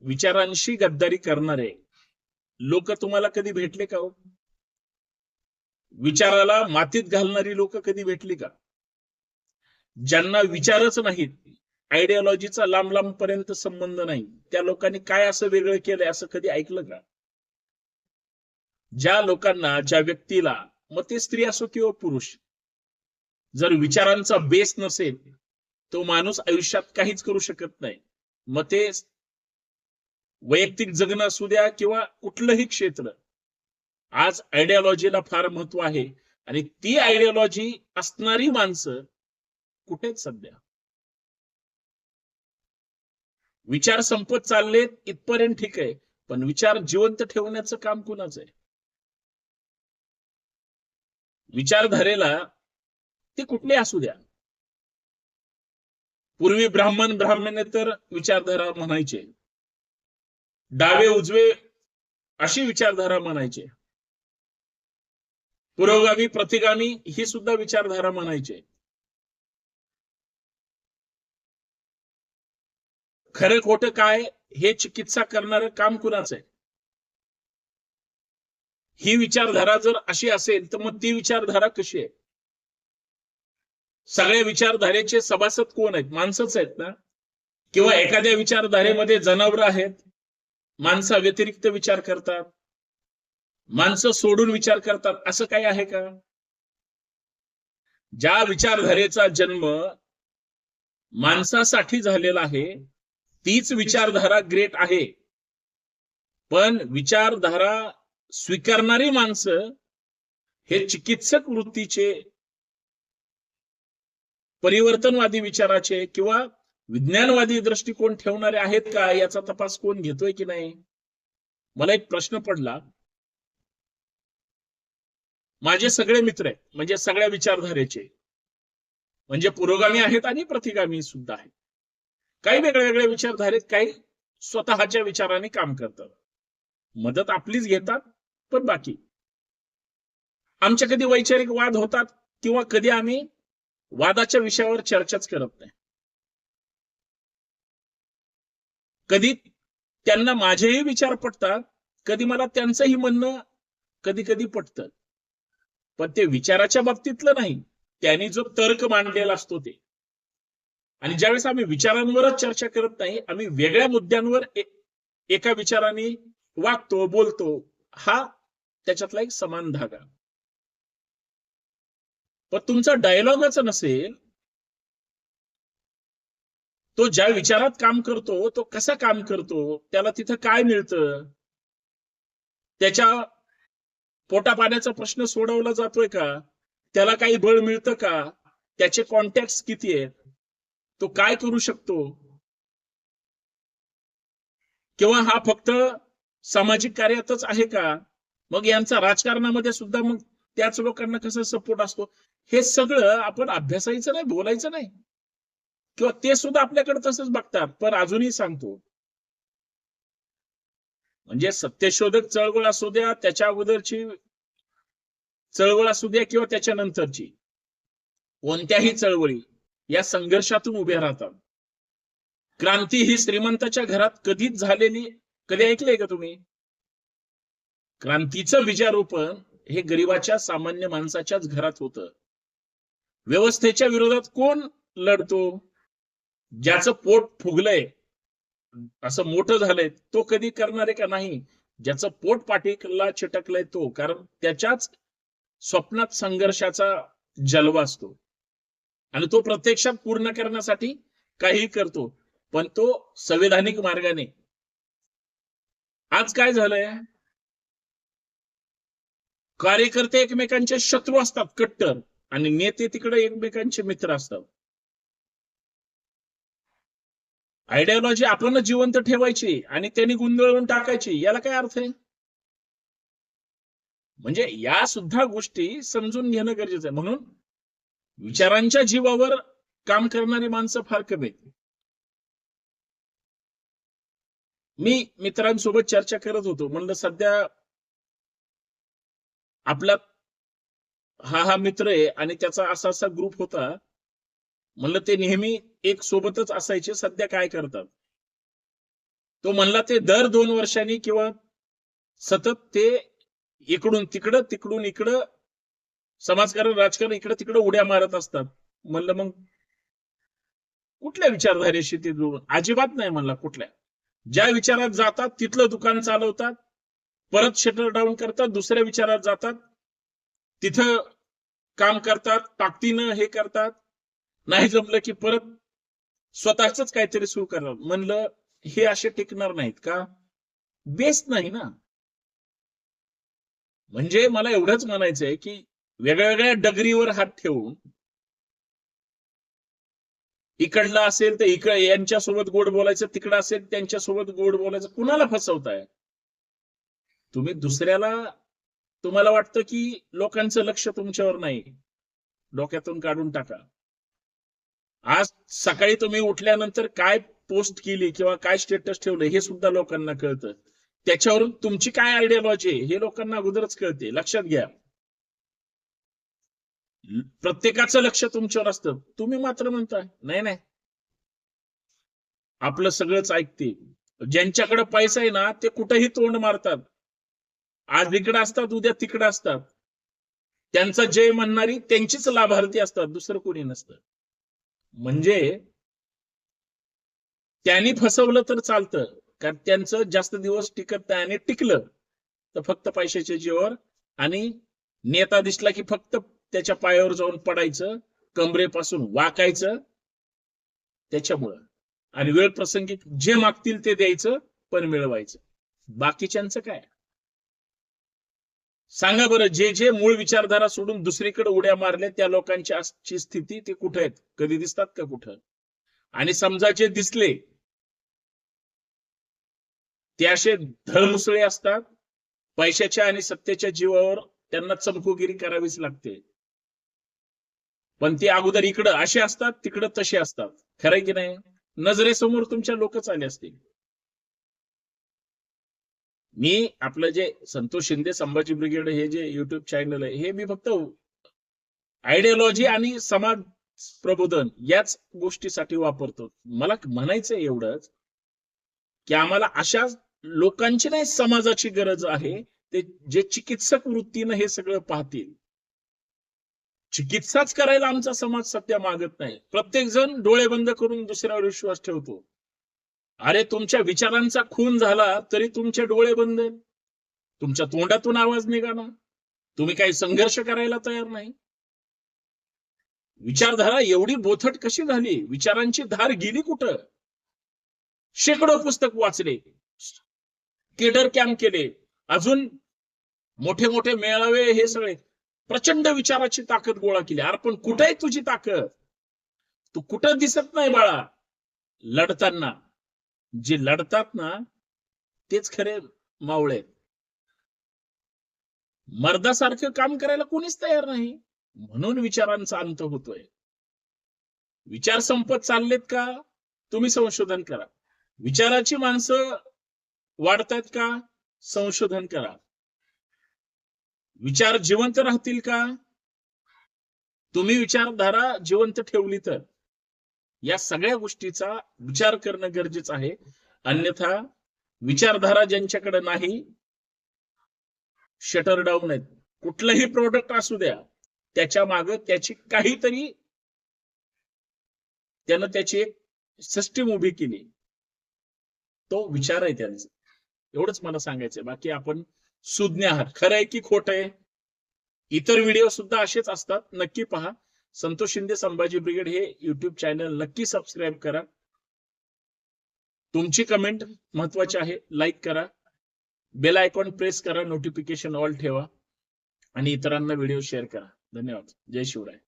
विचारांशी गद्दारी करणारे लोक तुम्हाला कधी भेटले का हो? विचाराला मातीत घालणारी लोक कधी भेटली का? ज्यांना विचारच नाहीत, आयडिओलॉजीचा लांब लांब पर्यंत संबंध नाही, त्या लोकांनी काय असं वेगळं केलंय असं कधी ऐकलं का? ज्या लोकांना, ज्या व्यक्तीला, मग ते स्त्री असो किंवा पुरुष, जर विचारांचा बेस नसेल, तो माणूस आयुष्यात काहीच करू शकत नाही. मग ते वैयक्तिक जगणं असू द्या किंवा कुठलंही क्षेत्र, आज आयडिओलॉजीला फार महत्व आहे. आणि ती आयडिओलॉजी असणारी माणसं कुठेच सध्या. विचार संपत चाललेत इथपर्यंत ठीक आहे, पण विचार जिवंत ठेवण्याचं काम कुणाचं आहे? विचारधारेला ते कुठले असू द्या. पूर्वी ब्राह्मणेतर विचारधारा म्हणायचे, डावे उजवे अशी विचारधारा म्हणायचे, पुरोगामी प्रतिगामी ही सुद्धा विचारधारा म्हणायचे. खरं खोटं काय हे चिकित्सा करणारं काम कुणाचं आहे? ही विचारधारा जर अशी असेल तर मग ती विचारधारा कशी आहे? सगळ्या विचारधारेचे सभासद कोण आहेत? माणसंच आहेत ना? किंवा एखाद्या विचारधारेमध्ये जनावर आहेत, माणसा व्यतिरिक्त विचार करतात, माणसं सोडून विचार करतात, असं काही आहे का? ज्या विचारधारेचा जन्म माणसासाठी झालेला आहे तीच विचारधारा ग्रेट आहे. पण विचारधारा स्वीकारणारी माणसं हे चिकित्सक वृत्तीचे, परिवर्तनवादी विचाराचे किंवा विज्ञानवादी दृष्टिकोन ठेवणारे आहेत का, याचा तपास कोण घेतोय की नाही? मला एक प्रश्न पडला. माझे सगळे मित्र आहेत, म्हणजे सगळ्या विचारधारेचे, म्हणजे पुरोगामी आहेत आणि प्रतिगामी सुद्धा आहेत. काही वेगळ्या विचारधारेत, काही स्वतःच्या विचाराने काम करतात, मदत आपलीच घेतात. पण बाकी आमच्या कधी वैचारिक वाद होतात किंवा कधी आम्ही वादाच्या विषयावर चर्चाच करत नाही. कधी त्यांना माझेही विचार पटतात, कधी मला त्यांचंही म्हणणं कधी कधी पटतं, पण ते विचाराच्या बाबतीतलं नाही, त्यांनी जो तर्क मांडलेला असतो ते. आणि ज्यावेळेस आम्ही विचारांवरच चर्चा करत नाही, आम्ही वेगळ्या मुद्द्यांवर एका विचाराने वागतो, बोलतो, हा त्याच्यातला एक समान धागा. पण तुमचा डायलॉगच नसेल, तो ज्या विचारात काम करतो तो कसा काम करतो, त्याला तिथं काय मिळतं, त्याच्या पोटापाण्याचा प्रश्न सोडवला जातोय का, त्याला काही बळ मिळतं का, त्याचे कॉन्टॅक्ट किती आहेत, तो काय करू शकतो, किंवा हा फक्त सामाजिक कार्यातच आहे का, मग यांचा राजकारणामध्ये सुद्धा मग त्याच लोकांना कसं सपोर्ट असतो, हे सगळं आपण अभ्यासायचं नाही, बोलायचं नाही, किंवा ते सुद्धा आपल्याकडे तसंच बघतात. पण अजूनही सांगतो, म्हणजे सत्यशोधक चळवळ असू द्या, त्याच्या अगोदरची चळवळ असू द्या किंवा त्याच्यानंतरची, कोणत्याही चळवळी या संघर्षातून उभ्या राहतात. क्रांती ही श्रीमंताच्या घरात कधीच झालेली, कधी ऐकलंय का तुम्ही? क्रांतीचं बीजारोपण हे गरिबाच्या सामान्य माणसाच्याच घरात होतं. व्यवस्थेच्या विरोधात कोण लढतो? ज्याचं पोट फुगलंय, असं मोठं झालंय, तो कधी करणार आहे का? नाही. ज्याचं पोट पाठीला चिटकलंय तो, कारण त्याच्याच स्वप्नात संघर्षाचा जलवा असतो आणि तो प्रत्यक्षात पूर्ण करण्यासाठी काही करतो, पण तो संवैधानिक मार्गाने. आज काय झालंय, कार्यकर्ते एकमेकांचे शत्रू असतात कट्टर, आणि नेते तिकडे एकमेकांचे मित्र असतात. आयडिओलॉजी आपणच जिवंत ठेवायची आणि त्यांनी गुंदळून टाकायची, याला काय अर्थ आहे? म्हणजे या सुद्धा गोष्टी समजून घेणं गरजेचं आहे. म्हणून विचारांच्या जीवावर काम करणारी माणसं फार कमी आहेत. मी मित्रांसोबत चर्चा करत होतो, म्हणलं सध्या आपला हा मित्र आहे आणि त्याचा असा ग्रुप होता, म्हणलं ते नेहमी एक सोबतच असायचे, सध्या काय करतात? तो म्हणला ते दर 2 वर्षांनी किंवा सतत ते इकडून तिकडं इकडं समाजकारण राजकारण इकडं तिकडं उड्या मारत असतात. म्हणलं मग कुठल्या विचारधारेशी ते जुळून? अजिबात नाही म्हणला कुठल्या. ज्या विचारात जातात तिथलं दुकान चालवतात, परत शटर डाऊन करतात, दुसऱ्या विचारात जातात, तिथं काम करतात, ताकदीनं हे करतात, नाही जमलं की परत स्वतःच काहीतरी सुरू करतात. म्हणलं हे असे टिकणार नाहीत का? बेस नाही ना. म्हणजे मला एवढंच म्हणायचंय की वेगवेगळ्या डगरीवर हात ठेवून इकडला असेल तर यांच्यासोबत गोड बोलायचं, तिकडं असेल त्यांच्यासोबत गोड बोलायचं. कुणाला फसवताय तुम्ही? दुसऱ्याला तुम्हाला वाटतं की लोकांचं लक्ष तुमच्यावर नाही, डोक्यातून काढून टाका. आज सकाळी तुम्ही उठल्यानंतर काय पोस्ट केली किंवा काय स्टेटस ठेवलं हे सुद्धा लोकांना कळतं. त्याच्यावरून तुमची काय आयडियोलॉजी आहे हे लोकांना अगोदरच कळते. लक्षात घ्या, प्रत्येकाचं लक्ष तुमच्यावर असतं. तुम्ही मात्र म्हणताय नाही नाही आपलं सगळंच ऐकते. ज्यांच्याकडे पैसा आहे ना ते कुठेही तोंड मारतात. आज इकडे असतात, उद्या तिकडे असतात. त्यांचा जय म्हणणारी त्यांचीच लाभार्थी असतात, दुसरं कोणी नसतं. म्हणजे त्यांनी फसवलं तर चालतं, कारण त्यांचं जास्त दिवस टिकत नाही. आणि टिकलं तर फक्त पैशाच्या जीवावर, आणि नेता दिसला की फक्त त्याच्या पायावर जाऊन पडायचं, कमरेपासून वाकायचं त्याच्यामुळं. आणि वेळ प्रसंगी जे मागतील ते द्यायचं, पण मिळवायचं. बाकीच्यांचं काय सांगा बरं? जे जे मूळ विचारधारा सोडून दुसरीकडे उड्या मारल्या त्या लोकांची आजची स्थिती ते कुठे आहेत? कधी दिसतात का कुठं? आणि समजा जे दिसले ते असे धळमुसळे असतात, पैशाच्या आणि सत्तेच्या जीवावर त्यांना चमकोगिरी करावीच लागते. पण ते अगोदर इकडं असे असतात, तिकडं तसे असतात. खरंय की नाही? नजरेसमोर तुमच्या लोकच आले असतील. मी आपलं जे संतोष शिंदे संभाजी ब्रिगेड हे जे युट्यूब चॅनल आहे, हे मी फक्त आयडियोलॉजी आणि समाज प्रबोधन याच गोष्टीसाठी वापरतो. मला म्हणायचंय एवढंच की आम्हाला अशा लोकांची नाही समाजाची गरज आहे, ते जे चिकित्सक वृत्तीनं हे सगळं पाहतील. चिकित्साच करायला आमचा समाज सध्या मागत नाही. प्रत्येक जण डोळे बंद करून दुसऱ्यावर विश्वास ठेवतो. अरे तुमच्या विचारांचा खून झाला तरी तुमचे डोळे बंद आहेत, तुमच्या तोंडातून आवाज निघाला, तुम्ही काही संघर्ष करायला तयार नाही. विचारधारा एवढी बोथट कशी झाली? विचारांची धार गेली कुठं? शेकडो पुस्तक वाचले, केडर कॅम्प केले, अजून मोठे मोठे मेळावे, हे सगळे प्रचंड विचाराची ताकद गोळा केली. अरे पण कुठे आहे तुझी ताकद? तू कुठं दिसत नाही बाळा. लढताना जे लढतात ना तेच खरे मावळे. मर्दासारखं काम करायला कोणीच तयार नाही, म्हणून विचारांचा अंत होतोय. विचार संपत चाललेत का? तुम्ही संशोधन करा. विचाराची माणसं वाढतायत का? संशोधन करा. विचार जिवंत राहतील का? तुम्ही विचारधारा जिवंत ठेवली तर. या सगळ्या गोष्टीचा विचार करणं गरजेचं आहे. अन्यथा विचारधारा ज्यांच्याकडे नाही, शटर डाऊन आहेत. कुठलंही प्रोडक्ट असू द्या, त्याच्या मागे त्याची काहीतरी त्यानं त्याची एक सिस्टीम उभी केली, तो विचार आहे त्यांचा. एवढंच मला सांगायचंय. बाकी आपण सुज्ञ आहात. खरं आहे की खोट आहे? इतर व्हिडिओ सुद्धा असेच असतात, नक्की पहा. संतोष शिंदे संभाजी ब्रिगेड हे युट्यूब चॅनल नक्की सबस्क्राईब करा. तुमची कमेंट महत्वाची आहे, लाईक करा, बेल आयकॉन प्रेस करा, नोटिफिकेशन ऑल ठेवा आणि इतरांना व्हिडिओ शेअर करा. धन्यवाद. जय शिवराय.